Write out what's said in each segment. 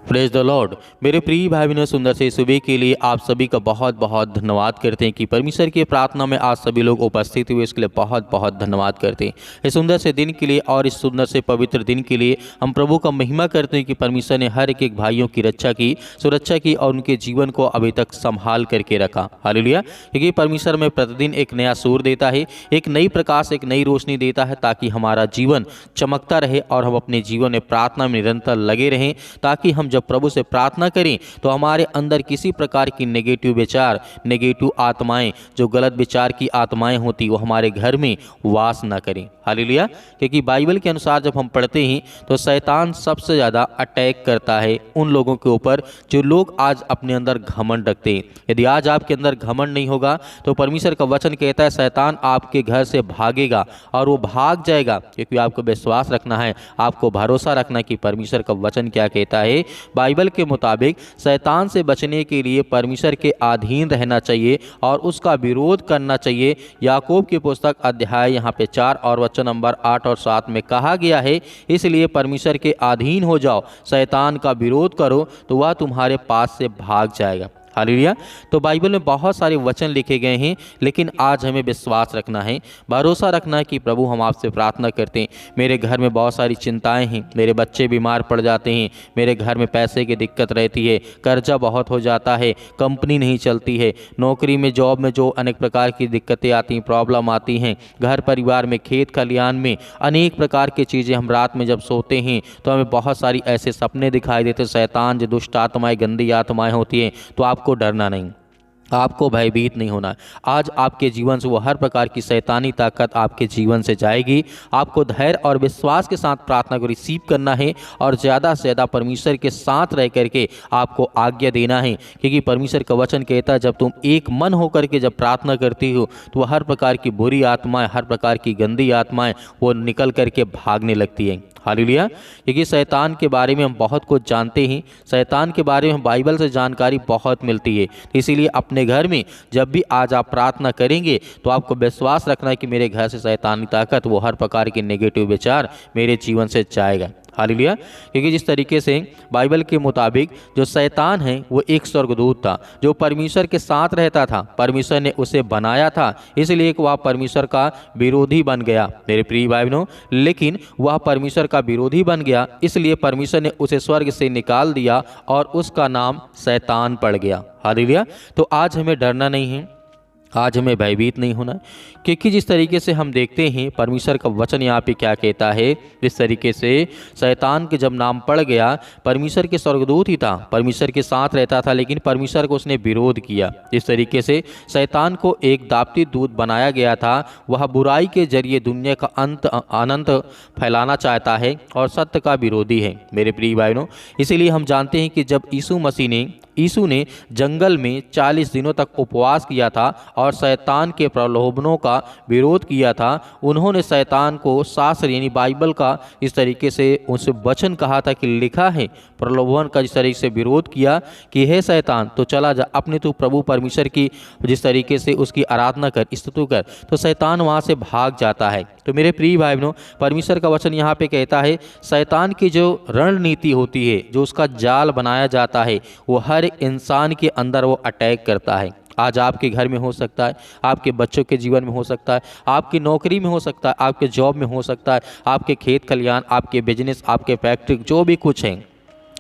Praise the Lord. मेरे प्रिय भाई बहनों, सुंदर से सुबह के लिए आप सभी का बहुत बहुत धन्यवाद करते हैं कि परमेश्वर की प्रार्थना में आज सभी लोग उपस्थित हुए, इसके लिए बहुत बहुत धन्यवाद करते हैं। इस सुंदर से दिन के लिए और इस सुंदर से पवित्र दिन के लिए हम प्रभु का महिमा करते हैं कि परमेश्वर ने हर एक भाइयों की रक्षा की, सुरक्षा की और उनके जीवन को अभी तक संभाल करके रखा। हालेलुया। क्योंकि परमेश्वर में प्रतिदिन एक नया सूर देता है, एक नई प्रकाश, एक नई रोशनी देता है, ताकि हमारा जीवन चमकता रहे और हम अपने जीवन में प्रार्थना में निरंतर लगे रहें, ताकि हम जब प्रभु से प्रार्थना करें तो हमारे अंदर किसी प्रकार की नेगेटिव विचार, नेगेटिव आत्माएं, जो गलत विचार की आत्माएं होती, वो हमारे घर में वास न करें। हालेलुया। क्योंकि बाइबल के अनुसार जब हम पढ़ते हैं तो शैतान सबसे ज़्यादा अटैक करता है उन लोगों के ऊपर जो लोग आज अपने अंदर घमंड रखते हैं। यदि आज आपके अंदर घमंड नहीं होगा तो परमेश्वर का वचन कहता है शैतान आपके घर से भागेगा और वो भाग जाएगा। क्योंकि आपको विश्वास रखना है, आपको भरोसा रखना कि परमेश्वर का वचन क्या कहता है। बाइबल के मुताबिक शैतान से बचने के लिए परमेश्वर के अधीन रहना चाहिए और उसका विरोध करना चाहिए। याकूब की पुस्तक अध्याय यहाँ पे 4 और वचन नंबर 8 और 7 में कहा गया है, इसलिए परमेश्वर के अधीन हो जाओ, शैतान का विरोध करो तो वह तुम्हारे पास से भाग जाएगा। हालेलुया। तो बाइबल में बहुत सारे वचन लिखे गए हैं, लेकिन आज हमें विश्वास रखना है, भरोसा रखना है कि प्रभु हम आपसे प्रार्थना करते हैं। मेरे घर में बहुत सारी चिंताएं हैं, मेरे बच्चे बीमार पड़ जाते हैं, मेरे घर में पैसे की दिक्कत रहती है, कर्जा बहुत हो जाता है, कंपनी नहीं चलती है, नौकरी में, जॉब में जो अनेक प्रकार की दिक्कतें आती हैं, प्रॉब्लम आती हैं, घर परिवार में, खेत खलिहान में अनेक प्रकार की चीज़ें। हम रात में जब सोते हैं तो हमें बहुत सारी ऐसे सपने दिखाई देते, शैतान जो दुष्ट आत्माएं, गंदी आत्माएं होती हैं। तो आपको डरना नहीं, आपको भयभीत नहीं होना। आज आपके जीवन से वो हर प्रकार की शैतानी ताकत आपके जीवन से जाएगी। आपको धैर्य और विश्वास के साथ प्रार्थना को रिसीव करना है और ज़्यादा से ज़्यादा परमेश्वर के साथ रह करके आपको आज्ञा देना है। क्योंकि परमेश्वर का वचन कहता है जब तुम एक मन होकर के जब प्रार्थना करती हो तो हर प्रकार की बुरी आत्माएं, हर प्रकार की गंदी आत्माएं वो निकल करके भागने लगती हैं। हालेलुया। क्योंकि शैतान के बारे में हम बहुत कुछ जानते हैं, शैतान के बारे में बाइबल से जानकारी बहुत मिलती है। इसीलिए अपने घर में जब भी आज आप प्रार्थना करेंगे तो आपको विश्वास रखना है कि मेरे घर से शैतानी ताकत, वो हर प्रकार के नेगेटिव विचार मेरे जीवन से जाएगा। हालेलुया। क्योंकि जिस तरीके से बाइबल के मुताबिक जो शैतान है वो एक स्वर्गदूत था जो परमेश्वर के साथ रहता था, परमेश्वर ने उसे बनाया था, इसलिए वह परमेश्वर का विरोधी बन गया। मेरे प्रिय भाई बहनों, लेकिन वह परमेश्वर का विरोधी बन गया, इसलिए परमेश्वर ने उसे स्वर्ग से निकाल दिया और उसका नाम शैतान पड़ गया। हालेलुया। तो आज हमें डरना नहीं है, आज हमें भयभीत नहीं होना, क्योंकि जिस तरीके से हम देखते हैं परमेश्वर का वचन यहाँ पे क्या कहता है। जिस तरीके से शैतान के जब नाम पड़ गया, परमेश्वर के स्वर्गदूत ही था, परमेश्वर के साथ रहता था, लेकिन परमेश्वर को उसने विरोध किया। जिस तरीके से शैतान को एक दापती दूत बनाया गया था, वह बुराई के जरिए दुनिया का अनंत फैलाना चाहता है और सत्य का विरोधी है। मेरे प्रिय भाइयों, इसीलिए हम जानते हैं कि जब यीशु ने जंगल में 40 दिनों तक उपवास किया था और शैतान के प्रलोभनों का विरोध किया था, उन्होंने शैतान को शास्त्र यानी बाइबल का इस तरीके से उनसे वचन कहा था कि लिखा है, प्रलोभन का जिस तरीके से विरोध किया कि हे शैतान तो चला जा, अपने तो प्रभु परमेश्वर की जिस तरीके से उसकी आराधना कर, स्तुति कर, तो शैतान वहाँ से भाग जाता है। तो मेरे प्रिय भाई बहनों, परमेश्वर का वचन यहाँ पे कहता है शैतान की जो रणनीति होती है, जो उसका जाल बनाया जाता है, वो हर इंसान के अंदर वो अटैक करता है। आज आपके घर में हो सकता है, आपके बच्चों के जीवन में हो सकता है, आपकी नौकरी में हो सकता है, आपके जॉब में हो सकता है, आपके खेत खलिहान, आपके बिजनेस, आपके फैक्ट्री, जो भी कुछ है,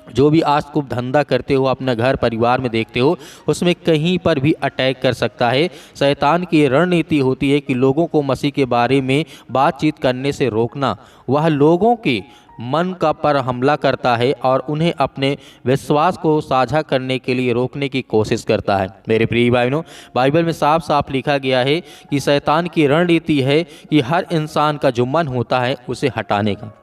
जो भी आज खूब धंधा करते हो, अपना घर परिवार में देखते हो, उसमें कहीं पर भी अटैक कर सकता है। शैतान की रणनीति होती है कि लोगों को मसीह के बारे में बातचीत करने से रोकना। वह लोगों के मन का पर हमला करता है और उन्हें अपने विश्वास को साझा करने के लिए रोकने की कोशिश करता है। मेरे प्रिय भाइयों, बाइबल में साफ साफ लिखा गया है कि शैतान की रणनीति है कि हर इंसान का जो मन होता है उसे हटाने का।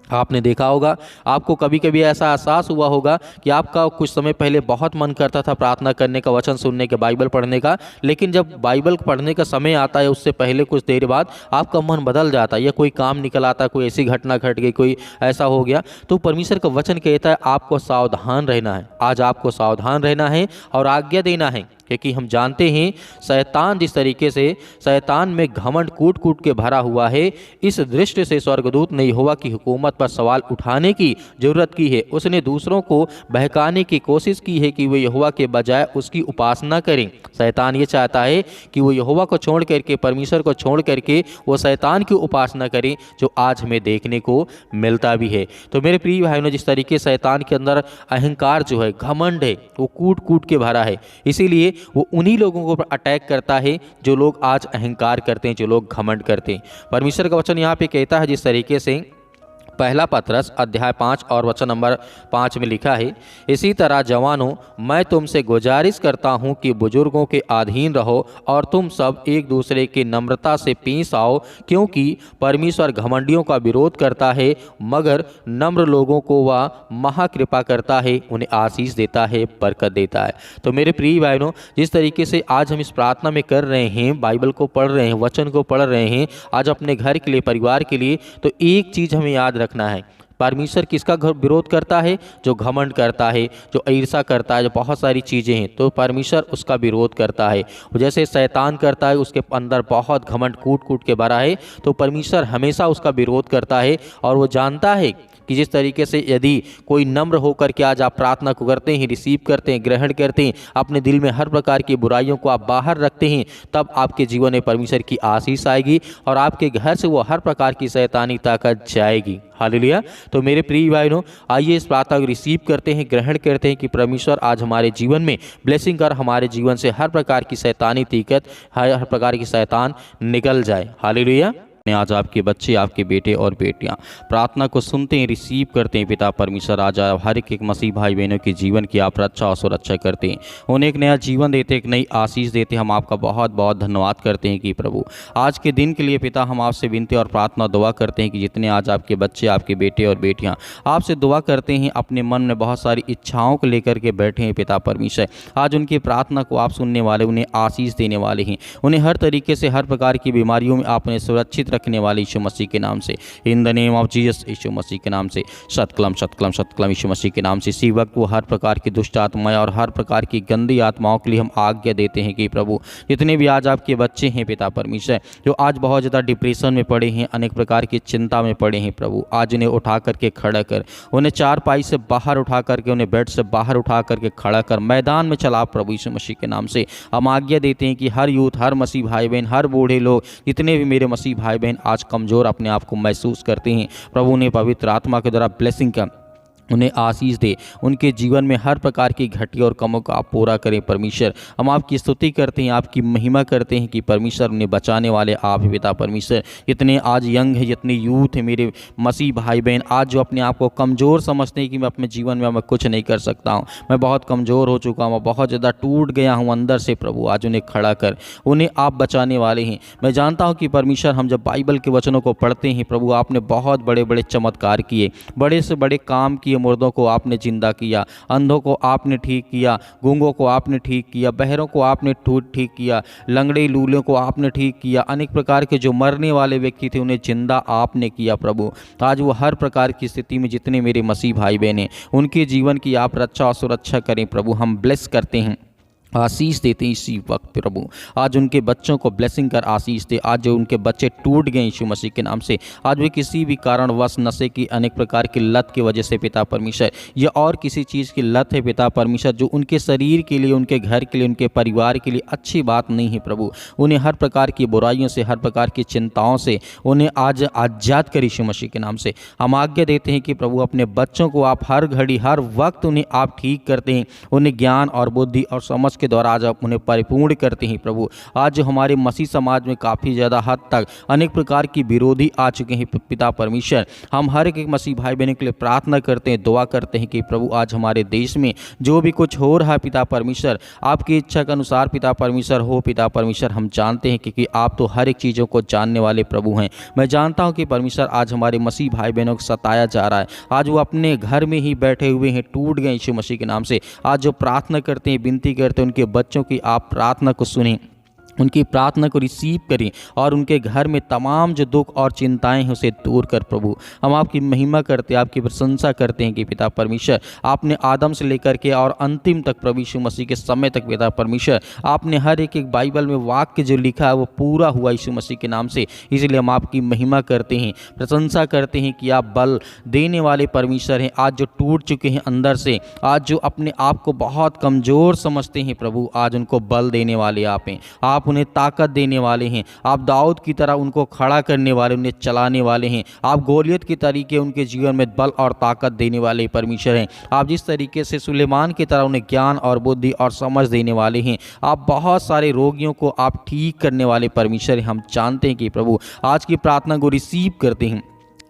आपने देखा होगा, आपको कभी कभी ऐसा एहसास हुआ होगा कि आपका कुछ समय पहले बहुत मन करता था प्रार्थना करने का, वचन सुनने का, बाइबल पढ़ने का, लेकिन जब बाइबल पढ़ने का समय आता है उससे पहले कुछ देर बाद आपका मन बदल जाता है, या कोई काम निकल आता है, कोई ऐसी घटना घट गई, कोई ऐसा हो गया। तो परमेश्वर का वचन कहता है आपको सावधान रहना है। आज आपको सावधान रहना है और आज्ञा देना है क्योंकि हम जानते हैं शैतान जिस तरीके से शैतान में घमंड कूट कूट के भरा हुआ है, इस दृष्टि से स्वर्गदूत ने यहोवा की हुकूमत पर सवाल उठाने की जरूरत की है। उसने दूसरों को बहकाने की कोशिश की है कि वे यहोवा के बजाय उसकी उपासना करें। शैतान ये चाहता है कि वो यहोवा को छोड़ करके, परमेश्वर को छोड़ करके वो शैतान की उपासना करें, जो आज हमें देखने को मिलता भी है। तो मेरे प्रिय भाइयों, जिस तरीके शैतान के अंदर अहंकार जो है, घमंड है, वो कूट कूट के भरा है, इसीलिए वो उन्हीं लोगों को अटैक करता है जो लोग आज अहंकार करते हैं, जो लोग घमंड करते हैं। परमेश्वर का वचन यहाँ पे कहता है जिस तरीके से पहला पतरस अध्याय 5 और वचन नंबर 5 में लिखा है, इसी तरह जवानों, मैं तुमसे गुजारिश करता हूं कि बुजुर्गों के अधीन रहो और तुम सब एक दूसरे की नम्रता से पेश आओ, क्योंकि परमेश्वर घमंडियों का विरोध करता है, मगर नम्र लोगों को वह महाकृपा करता है, उन्हें आशीष देता है, बरकत देता है। तो मेरे प्रिय भाइयों, जिस तरीके से आज हम इस प्रार्थना में कर रहे हैं, बाइबल को पढ़ रहे हैं, वचन को पढ़ रहे हैं, आज अपने घर के लिए, परिवार के लिए, तो एक चीज़ हमें याद रखना है, परमेश्वर किसका विरोध करता है? जो घमंड करता है, जो ईर्ष्या करता है, जो बहुत सारी चीज़ें हैं, तो परमेश्वर उसका विरोध करता है। जैसे शैतान करता है, उसके अंदर बहुत घमंड कूट कूट के भरा है, तो परमेश्वर हमेशा उसका विरोध करता है। और वो जानता है कि जिस तरीके से यदि कोई नम्र होकर के आज आप प्रार्थना को करते हैं, रिसीव करते हैं, ग्रहण करते हैं, अपने दिल में हर प्रकार की बुराइयों को आप बाहर रखते हैं, तब आपके जीवन में परमेश्वर की आशीष आएगी और आपके घर से वो हर प्रकार की शैतानी ताकत जाएगी। हालेलुया। तो मेरे प्रिय भाइयों, आइए इस प्रार्थना को रिसीव करते हैं, ग्रहण करते हैं कि परमेश्वर आज हमारे जीवन में ब्लेसिंग कर, हमारे जीवन से हर प्रकार की शैतानी ताकत, हर प्रकार की शैतान निकल जाए। हालेलुया। आज आपके बच्चे, आपके बेटे और बेटियां प्रार्थना को सुनते हैं, रिसीव करते हैं। पिता परमेश्वर आज हर एक मसीह भाई बहनों के जीवन की आप रक्षा और सुरक्षा करते हैं, उन्हें एक नया जीवन देते, एक नई आशीष देते। हम आपका बहुत बहुत धन्यवाद करते हैं कि प्रभु आज के दिन के लिए पिता हम आपसे विनती और प्रार्थना दुआ करते हैं कि जितने आज आपके बच्चे, आपके बेटे और बेटियाँ आपसे दुआ करते हैं, अपने मन में बहुत सारी इच्छाओं को लेकर के बैठे हैं, पिता परमेश्वर आज उनकी प्रार्थना को आप सुनने वाले, उन्हें आशीष देने वाले हैं, उन्हें हर तरीके से, हर प्रकार की बीमारियों में आपने सुरक्षित रखने वाले यीशु मसीह के नाम से, in the name of Jesus, Yeshu Masih के नाम से, सतकलम सतकलम सतकलम यीशु मसीह के नाम से। इसी वक्त वो हर प्रकार की दुष्ट आत्माएं और हर प्रकार की गंदी आत्माओं के लिए हम आज्ञा देते हैं कि प्रभु जितने भी आज आपके बच्चे हैं पिता परमेश्वर, जो आज बहुत ज़्यादा डिप्रेशन में पड़े हैं, अनेक प्रकार की चिंता में पड़े हैं, प्रभु आज उन्हें उठा करके खड़ा कर, उन्हें चारपाई से बाहर उठा करके, उन्हें बेड से बाहर उठा करके खड़ा कर, मैदान में चला प्रभु यीशु मसीह के नाम से। हम आज्ञा देते हैं कि हर यूथ, हर मसीह भाई बहन, हर बूढ़े लोग, जितने भी मेरे मसीह भाई बहन आज कमज़ोर अपने आप को महसूस करते हैं, प्रभु ने पवित्र आत्मा के द्वारा ब्लेसिंग का, उन्हें आशीष दे, उनके जीवन में हर प्रकार की घटिया और कमों को आप पूरा करें परमेश्वर। हम आपकी स्तुति करते हैं, आपकी महिमा करते हैं कि परमेश्वर उन्हें बचाने वाले आप ही पिता परमेश्वर। जितने आज यंग है, जितने यूथ है मेरे मसीह भाई बहन, आज जो अपने आप को कमज़ोर समझते हैं कि मैं अपने जीवन में मैं कुछ नहीं कर सकता हूँ, मैं बहुत कमज़ोर हो चुका हूँ, बहुत ज़्यादा टूट गया हूँ अंदर से, प्रभु आज उन्हें खड़ा कर, उन्हें आप बचाने वाले हैं। मैं जानता हूँ कि परमेश्वर हम जब बाइबल के वचनों को पढ़ते हैं प्रभु, आपने बहुत बड़े बड़े चमत्कार किए, बड़े से बड़े काम किए, मुर्दों को आपने जिंदा किया, अंधों को आपने ठीक किया, गूंगों को आपने ठीक किया, बहरों को आपने ठीक किया, लंगड़े लूलों को आपने ठीक किया, अनेक प्रकार के जो मरने वाले व्यक्ति थे उन्हें जिंदा आपने किया प्रभु। आज वो हर प्रकार की स्थिति में जितने मेरे मसीह भाई बहन हैं, उनके जीवन की आप रक्षा और सुरक्षा करें प्रभु। हम ब्लेस करते हैं, आशीष देते हैं इसी वक्त प्रभु। आज उनके बच्चों को ब्लेसिंग कर आशीष दे। आज जो उनके बच्चे टूट गए यीशु मसीह के नाम से, आज वे किसी भी कारणवश नशे की, अनेक प्रकार की लत की वजह से पिता परमेश्वर, या और किसी चीज़ की लत है पिता परमेश्वर, जो उनके शरीर के लिए, उनके घर के लिए, उनके परिवार के लिए अच्छी बात नहीं है प्रभु, उन्हें हर प्रकार की बुराइयों से, हर प्रकार की चिंताओं से उन्हें आज आज़ाद कर यीशु मसीह के नाम से। हम आज्ञा देते हैं कि प्रभु अपने बच्चों को आप हर घड़ी, हर वक्त उन्हें आप ठीक करते हैं, उन्हें ज्ञान और बुद्धि और समझ के द्वारा आज आप उन्हें परिपूर्ण करते हैं प्रभु। आज जो हमारे मसीह समाज में काफ़ी ज़्यादा हद तक अनेक प्रकार की विरोधी आ चुके हैं पिता परमेश्वर, हम हर एक मसीह भाई बहनों के लिए प्रार्थना करते हैं, दुआ करते हैं कि प्रभु आज हमारे देश में जो भी कुछ हो रहा है पिता परमेश्वर, आपकी इच्छा के अनुसार पिता परमेश्वर हो पिता परमेश्वर। हम जानते हैं क्योंकि आप तो हर एक चीज़ों को जानने वाले प्रभु हैं। मैं जानता हूँ कि परमेश्वर आज हमारे मसीह भाई बहनों को सताया जा रहा है, आज वो अपने घर में ही बैठे हुए हैं, टूट गए यीशु मसीह के नाम से। आज जो प्रार्थना करते हैं, विनती करते हैं, उनके बच्चों की आप प्रार्थना को सुनें, उनकी प्रार्थना को रिसीव करें और उनके घर में तमाम जो दुख और चिंताएं हैं उसे दूर कर। प्रभु हम आपकी महिमा करते हैं, आपकी प्रशंसा करते हैं कि पिता परमेश्वर आपने आदम से लेकर के और अंतिम तक प्रभु यीशु मसीह के समय तक पिता परमेश्वर आपने हर एक बाइबल में वाक्य जो लिखा है वो पूरा हुआ यीशु मसीह के नाम से। इसलिए हम आपकी महिमा करते हैं, प्रशंसा करते हैं कि आप बल देने वाले परमेश्वर हैं। आज जो टूट चुके हैं अंदर से, आज जो अपने आप को बहुत कमज़ोर समझते हैं प्रभु, आज उनको बल देने वाले आप हैं। आप उन्हें ताकत देने वाले हैं। आप दाऊद की तरह उनको खड़ा करने वाले, उन्हें चलाने वाले हैं। आप गोलियत के तरीके उनके जीवन में बल और ताकत देने वाले परमेश्वर हैं। आप जिस तरीके से सुलेमान की तरह उन्हें ज्ञान और बुद्धि और समझ देने वाले हैं। आप बहुत सारे रोगियों को आप ठीक करने वाले परमेश्वर हैं। हम जानते हैं कि प्रभु आज की प्रार्थना को रिसीव करते हैं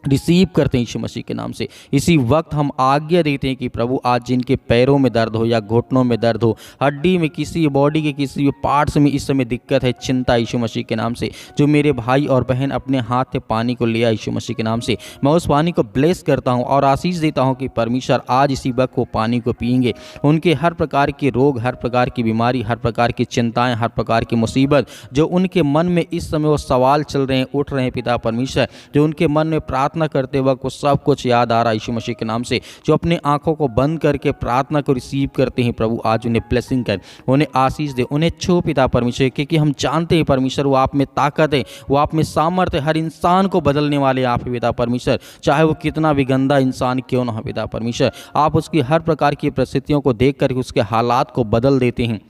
यीशु मसीह के नाम से। इसी वक्त हम आज्ञा देते हैं कि प्रभु आज जिनके पैरों में दर्द हो या घुटनों में दर्द हो, हड्डी में, किसी बॉडी के किसी भी पार्ट्स में इस समय दिक्कत है, चिंता, यीशु मसीह के नाम से, जो मेरे भाई और बहन अपने हाथ से पानी को लिया यीशु मसीह के नाम से, मैं उस पानी को ब्लेस करता हूँ और आशीष देता हूँ कि परमेश्वर आज इसी वक्त वो पानी को पिएंगे। उनके हर प्रकार के रोग, हर प्रकार की बीमारी, हर प्रकार की चिंताएँ, हर प्रकार की मुसीबत जो उनके मन में इस समय वो सवाल चल रहे हैं, उठ रहे हैं पिता परमेश्वर, जो उनके मन में प्रार्थना करते वक्त वो सब कुछ याद आ रहा है यीशु मसीह के नाम से, जो अपने आंखों को बंद करके प्रार्थना को रिसीव करते हैं प्रभु आज उन्हें ब्लेसिंग कर, उन्हें आशीष दे, उन्हें छू पिता परमेश्वर, क्योंकि हम जानते हैं परमेश्वर वो आप में ताकत है, वो आप में सामर्थ्य, हर इंसान को बदलने वाले आप पिता परमेश्वर, चाहे वो कितना भी गंदा इंसान क्यों ना हो पिता परमेश्वर, आप उसकी हर प्रकार की परिस्थितियों को देख कर उसके हालात को बदल देते हैं।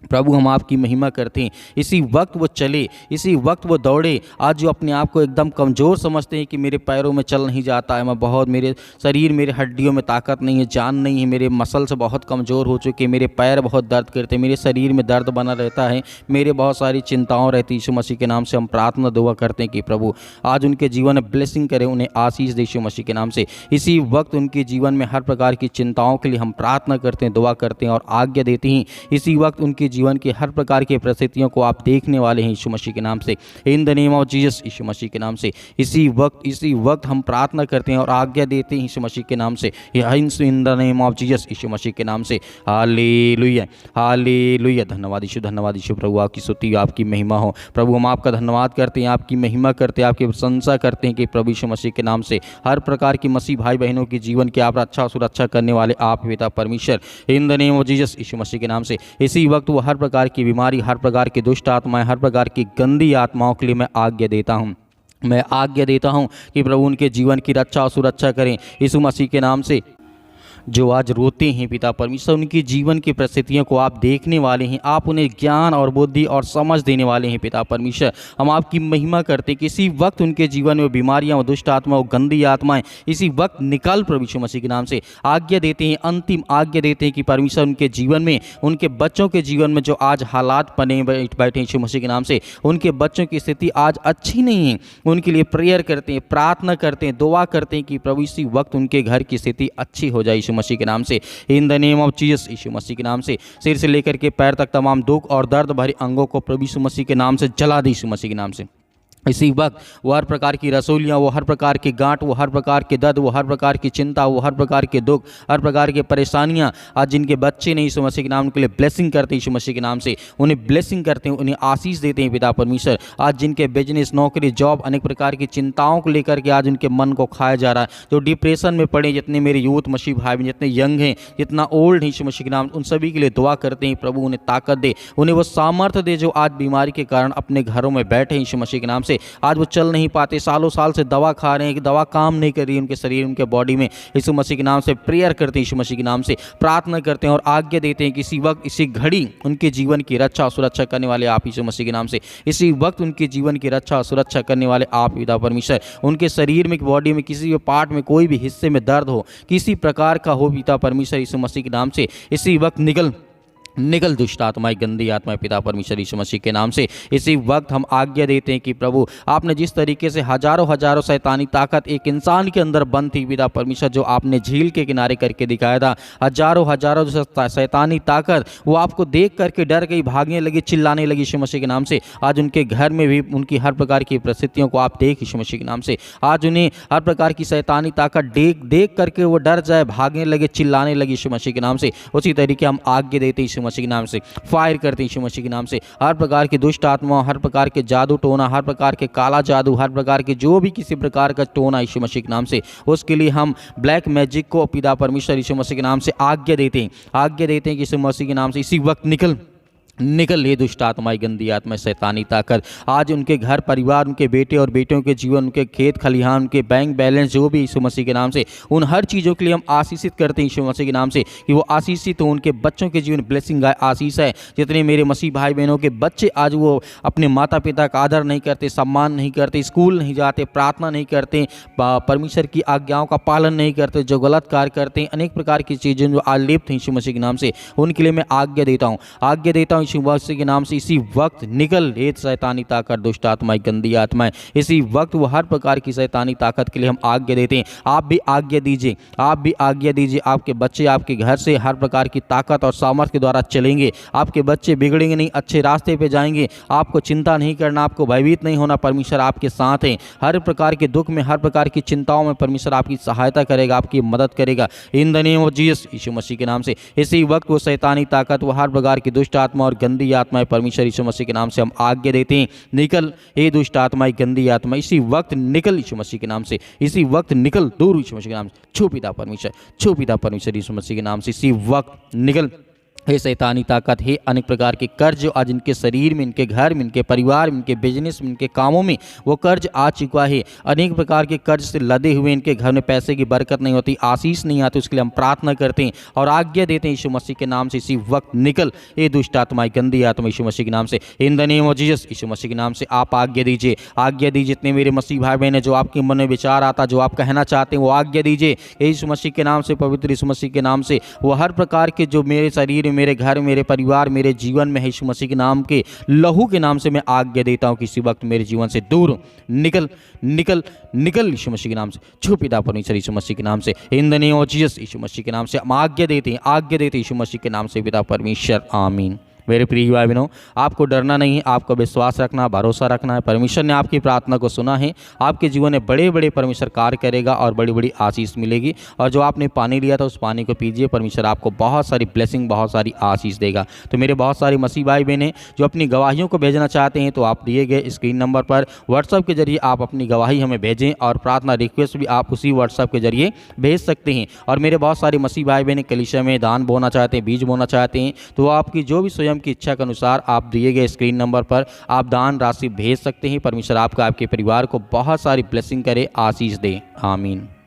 प्रभु हम आपकी महिमा करते हैं। इसी वक्त वो चले, इसी वक्त वो दौड़े। आज जो अपने आप को एकदम कमज़ोर समझते हैं कि मेरे पैरों में चल नहीं जाता है, मैं बहुत, मेरे शरीर, मेरे हड्डियों में ताकत नहीं है, जान नहीं है, मेरे मसल से बहुत कमज़ोर हो चुके, मेरे पैर बहुत दर्द करते, मेरे शरीर में दर्द बना रहता है, मेरे बहुत सारी चिंताओं रहती। यीशु मसीह के नाम से हम प्रार्थना दुआ करते हैं कि प्रभु आज उनके जीवन में ब्लेसिंग करें, उन्हें आशीष दे यीशु मसीह के नाम से। इसी वक्त उनके जीवन में हर प्रकार की चिंताओं के लिए हम प्रार्थना करते हैं, दुआ करते हैं और आज्ञा देते हैं। इसी वक्त उनके जीवन के हर प्रकार की परिस्थितियों को आप देखने वाले हैं यीशु मसीह के नाम से, in the name of Jesus, Yeshu Masih के नाम से। इसी वक्त हम प्रार्थना करते हैं और आज्ञा देते हैं यीशु मसीह के नाम से, in the name of Jesus, Yeshu Masih के नाम से। Hallelujah, hallelujah. धन्यवाद यीशु, प्रभु आपकी स्तुति, आपकी महिमा हो। प्रभु हम आपका धन्यवाद करते हैं, आपकी महिमा करते हैं, आपकी प्रशंसा करते हैं कि प्रभु यीशु मसीह के नाम से हर प्रकार की मसीह भाई बहनों की जीवन की आप रक्षा सुरक्षा करने वाले आप पिता परमेश्वर, in the name of Jesus, Yeshu Masih के नाम से। इसी वक्त वो हर प्रकार की बीमारी, हर प्रकार की दुष्ट आत्माएं, हर प्रकार की गंदी आत्माओं के लिए मैं आज्ञा देता हूं कि प्रभु उनके जीवन की रक्षा और सुरक्षा करें यीशु मसीह के नाम से। जो आज रोते हैं पिता परमेश्वर, उनकी जीवन की परिस्थितियों को आप देखने वाले हैं, आप उन्हें ज्ञान और बुद्धि और समझ देने वाले हैं पिता परमेश्वर। हम आपकी महिमा करते हैं कि इसी वक्त उनके जीवन में बीमारियां, दुष्ट आत्मा, गंदी आत्माएं इसी वक्त निकाल प्रभु यीशु मसीह के नाम से। आज्ञा देते हैं, अंतिम आज्ञा देते हैं कि परमेश्वर उनके जीवन में, उनके बच्चों के जीवन में जो आज हालात बने बैठे यीशु मसीह के नाम से, उनके बच्चों की स्थिति आज अच्छी नहीं है, उनके लिए प्रेयर करते हैं, प्रार्थना करते हैं, दुआ करते हैं कि प्रभु इसी वक्त उनके घर की स्थिति अच्छी हो जाए यीशु मसीह के नाम से, in the name of Jesus, Yeshu Masih के नाम से। सिर से लेकर के पैर तक तमाम दुख और दर्द भरे अंगों को प्रभु यीशु मसीह के नाम से जला दे यीशु मसीह के नाम से। इसी वक्त वो हर प्रकार की रसोलियाँ, वो हर प्रकार की गांठ, वो हर प्रकार के दर्द, वो हर प्रकार की चिंता, वो हर प्रकार के दुख, हर प्रकार की परेशानियाँ, आज जिनके बच्चे नहीं यीशु मसीह के नाम के लिए ब्लेसिंग करते हैं यीशु मसीह के नाम से, उन्हें ब्लेसिंग करते हैं, उन्हें आशीष देते हैं पिता परमेश्वर। आज जिनके बिजनेस, नौकरी, जॉब, अनेक प्रकार की चिंताओं को लेकर के आज उनके मन को खाया जा रहा है, जो डिप्रेशन में पड़े, जितने मेरे यूथ मसीह भाई, जितने यंग हैं, जितना ओल्ड है यीशु मसीह के नाम, उन सभी के लिए दुआ करते हैं प्रभु उन्हें ताकत दे, उन्हें वो सामर्थ्य दे जो आज बीमारी के कारण अपने घरों में बैठे हैं यीशु मसीह के नाम से। आज वो चल नहीं पाते, सालों साल से दवा खा रहे हैं कि दवा काम नहीं कर रही उनके शरीर, उनके बॉडी में, यीशु मसीह के नाम से प्रेयर करते हैं, यीशु मसीह के नाम से प्रार्थना करते हैं और आज्ञा देते हैं कि इसी वक्त, इसी घड़ी उनके जीवन की रक्षा और सुरक्षा करने वाले आप यीशु मसीह के नाम से। इसी वक्त उनके जीवन की रक्षा और सुरक्षा करने वाले आप पिता परमेश्वर। उनके शरीर में, बॉडी में, किसी भी पार्ट में, कोई भी हिस्से में दर्द हो, किसी प्रकार का हो पिता परमेश्वर, यीशु मसीह के नाम से इसी वक्त निकल दुष्ट आत्माएं, गंदी आत्माएं पिता परमेश्वर यीशु मसीह के नाम से। इसी वक्त हम आज्ञा देते हैं कि प्रभु आपने जिस तरीके से हजारों शैतानी ताकत एक इंसान के अंदर बंद थी पिता परमेश्वर, जो आपने झील के किनारे करके दिखाया था, हजारों शैतानी ताकत वो आपको देख करके डर गई, भागने लगी, चिल्लाने लगी यीशु मसीह के नाम से। आज उनके घर में भी उनकी हर प्रकार की परिस्थितियों को आप देख यीशु मसीह के नाम से। आज उन्हें हर प्रकार की शैतानी ताकत देख करके वो डर जाए, भागने लगे, चिल्लाने लगे यीशु मसीह के नाम से। उसी तरीके हम आज्ञा देते यीशु मसीह के नाम से फायर करते हैं यीशु मसीह के नाम से। हर प्रकार की दुष्ट आत्मा, हर प्रकार के जादू टोना, हर प्रकार के काला जादू, हर प्रकार के जो भी किसी प्रकार का टोना यीशु मसीह के नाम से, उसके लिए हम ब्लैक मैजिक को पिता परमेश्वर यीशु मसीह के नाम से आज्ञा देते हैं कि यीशु मसीह के नाम से इसी वक्त निकल ये दुष्ट आत्माएं, गंदी आत्मा, शैतानी ताकत आज उनके घर परिवार, उनके बेटे और बेटियों के जीवन, उनके खेत खलिहान, उनके बैंक बैलेंस, जो भी यीशु मसीह के नाम से उन हर चीज़ों के लिए हम आशीषित करते हैं यीशु मसीह के नाम से कि वो आशीषित हो। उनके बच्चों के जीवन ब्लेसिंग आशीष है। जितने मेरे मसीह भाई बहनों के बच्चे आज वो अपने माता पिता का आदर नहीं करते, सम्मान नहीं करते, स्कूल नहीं जाते, प्रार्थना नहीं करते, परमेश्वर की आज्ञाओं का पालन नहीं करते, जो गलत कार्य करते हैं, अनेक प्रकार की चीज़ें जो आलिप्त हैं यीशु मसीह के नाम से, उनके लिए मैं आज्ञा देता हूँ यीशु मसीह के नाम से इसी वक्त निकल ये शैतानी ताकत, दुष्ट आत्माएं, गंदी आत्माएं, इसी वक्त वो हर प्रकार की शैतानी ताकत के लिए हम आज्ञा देते हैं। आप भी आज्ञा दीजिए। आपके बच्चे आपके घर से हर प्रकार की ताकत और सामर्थ्य के द्वारा चलेंगे। आपके बच्चे बिगड़ेंगे नहीं, अच्छे रास्ते पे जाएंगे। आपको चिंता नहीं करना, आपको भयभीत नहीं होना। परमेश्वर आपके साथ है। हर प्रकार के दुख में, हर प्रकार की चिंताओं में परमेश्वर आपकी सहायता करेगा, आपकी मदद करेगा in the name of Jesus Yeshu Masih के नाम से। इसी वक्त वो शैतानी ताकत, वो हर प्रकार की दुष्ट आत्मा और गंदी आत्माएं परमेश्वर यीशु मसीह के नाम से हम आज्ञा देते हैं, निकल ये दुष्ट आत्माएं, गंदी आत्मा, इसी वक्त निकल यीशु मसीह के नाम से, इसी वक्त निकल दूर यीशु मसीह के नाम से। छू पिता परमेश्वर यीशु मसीह के नाम से इसी वक्त निकल। हे शैतानी ताकत, हे अनेक प्रकार के कर्ज जो आज इनके शरीर में, इनके घर में, इनके परिवार में, इनके बिजनेस में, इनके कामों में वो कर्ज आ चुका है। अनेक प्रकार के कर्ज से लदे हुए इनके घर में पैसे की बरकत नहीं होती, आशीष नहीं आती। उसके लिए हम प्रार्थना करते हैं और आज्ञा देते हैं यीशु मसीह के नाम से इसी वक्त निकल ये दुष्ट आत्माएं, गंदी आत्मा यीशु मसीह के नाम से, in the name of Jesus Yeshu Masih के नाम से आप आज्ञा दीजिए। जितने मेरे मसीह भाई बहन है, जो आपके मन में विचार आता, जो आप कहना चाहते हैं, वो आज्ञा दीजिए यीशु मसीह के नाम से, पवित्र यीशु मसीह के नाम से। वो हर प्रकार के जो मेरे शरीर, मेरे घर, मेरे परिवार, मेरे जीवन में यीशु मसीह के नाम के लहू के नाम से मैं आज्ञा देता हूं कि इसी वक्त मेरे जीवन से दूर निकल यीशु मसीह के नाम से। छू पिता परमेश्वर यीशु मसीह के नाम से, in the name of Jesus Yeshu Masih के नाम से हम आज्ञा देते हैं यीशु मसीह के नाम से पिता परमेश्वर, आमीन। मेरे प्रिय भाई बहनों, आपको डरना नहीं है, आपको विश्वास रखना, भरोसा रखना है। परमेश्वर ने आपकी प्रार्थना को सुना है। आपके जीवन में बड़े बड़े परमेश्वर कार्य करेगा और बड़ी बड़ी आशीष मिलेगी। और जो आपने पानी लिया था उस पानी को पीजिए, परमेश्वर आपको बहुत सारी ब्लेसिंग, बहुत सारी आशीष देगा। तो मेरे बहुत सारे मसीह भाई बहन जो अपनी गवाहियों को भेजना चाहते हैं, तो आप दिए गए स्क्रीन नंबर पर व्हाट्सएप के जरिए आप अपनी गवाही हमें भेजें और प्रार्थना रिक्वेस्ट भी आप उसी व्हाट्सएप के जरिए भेज सकते हैं। और मेरे बहुत सारे मसीह भाई बहन कलीसिया में दान बोना चाहते हैं, बीज बोना चाहते हैं, तो आपकी जो भी स्वयं की इच्छा के अनुसार आप दिए गए स्क्रीन नंबर पर आप दान राशि भेज सकते हैं। परमेश्वर आपका, आपके परिवार को बहुत सारी ब्लेसिंग करे, आशीष दे, आमीन।